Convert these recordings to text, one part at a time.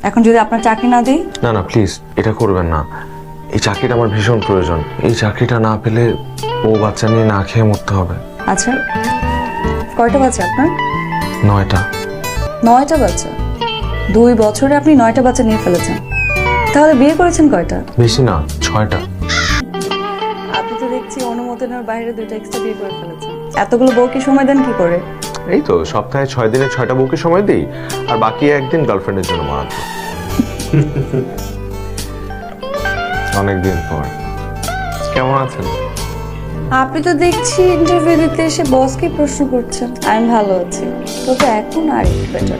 এখন যদি আপনার চাকরি না দিই? না না প্লিজ, এটা করবেন না। এই চাকরিটা আমার ভীষণ প্রয়োজন। এই চাকরিটা না পেলে ও বাচ্চা নিয়ে না খেয়ে মরতে হবে। আচ্ছা, কয়টা বাচ্চা আপনার? 9টা। 9টা বাচ্চা? 2 বছরে আপনি 9টা বাচ্চা নিয়ে ফেলেছেন। তাহলে বিয়ে করেছেন কয়টা? বেশি না, 6টা। আপনি তো দেখছি অনুমোদনের বাইরে 2টা এক্সট্রা বিয়ে করে ফেলেছেন। এতগুলো বউকে সময় দেন কি করে? এই তো সপ্তাহে 6 দিনে 6টা বউকে সময় দিই, আর বাকি একদিন গার্লফ্রেন্ডের জন্য বরাদ্দ। অনেকদিন পর। কেমন আছেন? আপনি তো দেখছি ইন্টারভিউ দিতে এসে বসকে প্রশ্ন করছেন। আমি ভালো আছি, তবে এখন আর একটু বেটার।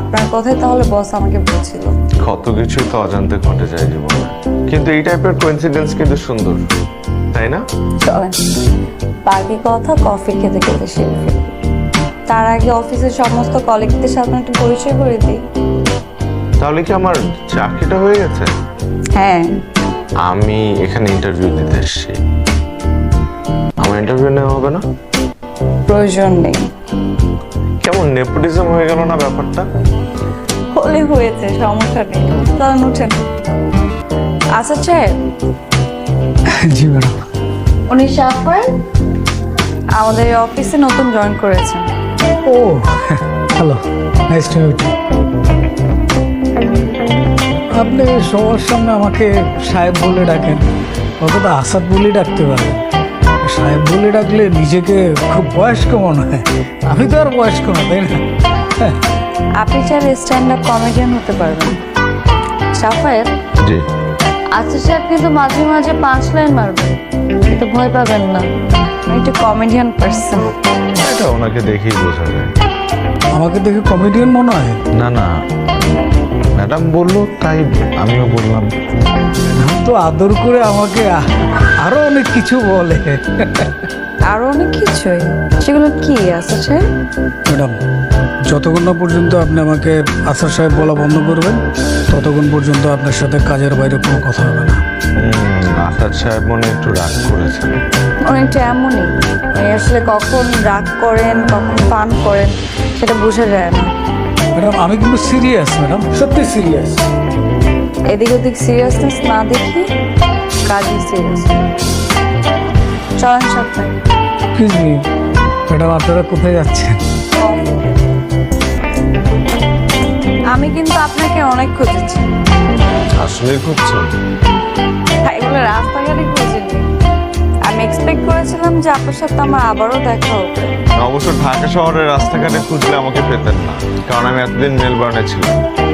আপনার কথায় তাহলে বস আমাকে বলছিল। কত কিছুই তো অজান্তে ঘটে যায় জীবনে, কিন্তু এই টাইপের কোইন্সিডেন্স কিন্তু সুন্দর, তাই না? চলেন বাকি কথা কফি খেতে খেতে সেরে ফেলি। তার আগে অফিসের সমস্ত কলিগদের সাথে একটু পরিচয় করে দিই। তাহলে কি আমার চাকরিটা হয়ে গেছে? হ্যাঁ। আমি এখানে ইন্টারভিউ দিতে এসেছি। আমার ইন্টারভিউ নেওয়া হবে না? প্রয়োজন নেই। কেমন নেপোটিজম হয়ে গেল না ব্যাপারটা? হলে হয়েছে, সমস্যা নেই। চলেন উঠেন। আচ্ছা সাহেব। জি ম্যাডাম। উনি সাফার আমাদের অফিসে নতুন জয়েন করেছেন। Oh hello, nice to meet you. আপনি সবার সামনে আমাকে সাহেব বলে ডাকেন, ওকে তো আসাদ বলেই ডাকতে পারেন। সাহেব বলে ডাকলে নিজেকে খুব বয়স্ক মনে হয়। আমি তো আর বয়স্ক না, তাই না? আপনি চাইলে স্ট্যান্ড আপ কমেডিয়ান হতে পারবেন। সাফায়েত, জি। আচ্ছা সাহেব কিন্তু মাঝে মাঝে 5 লাইন মারবেন, কিন্তু ভয় পাবেন না। আমি একটু কমেডিয়ান পারসন। এটা ওনাকে দেখেই বোঝা যায়। আমাকে দেখে কমেডিয়ান মনে হয়? না না, ম্যাডাম বললো তাই আমিও বললাম। ম্যাডাম তো আদর করে আমাকে আরো অনেক কিছু বলে। আরো অনেক কিছুই, সেগুলো কি আছে সাহেব? ম্যাডাম, যতক্ষণ না পর্যন্ত আপনি আমাকে আসার সাহেব বলা বন্ধ করবেন, ততক্ষণ পর্যন্ত আপনার সাথে কাজের বাইরে কোনো কথা হবে না। আসাদ সাহেব মনে একটু রাগ করেছেন। অনেকটা এমনই, উনি আসলে কখন রাগ করেন কখন ফান করেন সেটা বোঝা যায় না। ম্যাডাম আমি কিন্তু সিরিয়াস, ম্যাডাম সত্যি সিরিয়াস। এদিক ওদিক সিরিয়াসনেস না দেখি কাজই সিরিয়াস। চলেন সাথে। এক্সকিউজ মি ম্যাডাম, আপনারা কোথায় যাচ্ছেন? আমি কিন্তু আপনাকে অনেক খুঁজেছি। আসলে খুঁজছেন? তাই বলে রাস্তাঘাটে খুঁজিনি। আমি এক্সপেক্ট করেছিলাম যে আপনার সাথে আমার আবারও দেখা হবে। অবশ্য ঢাকা শহরের রাস্তাঘাটে খুঁজলে আমাকে পেতেন না, কারণ আমি এতদিন মেলবোর্নে ছিলাম।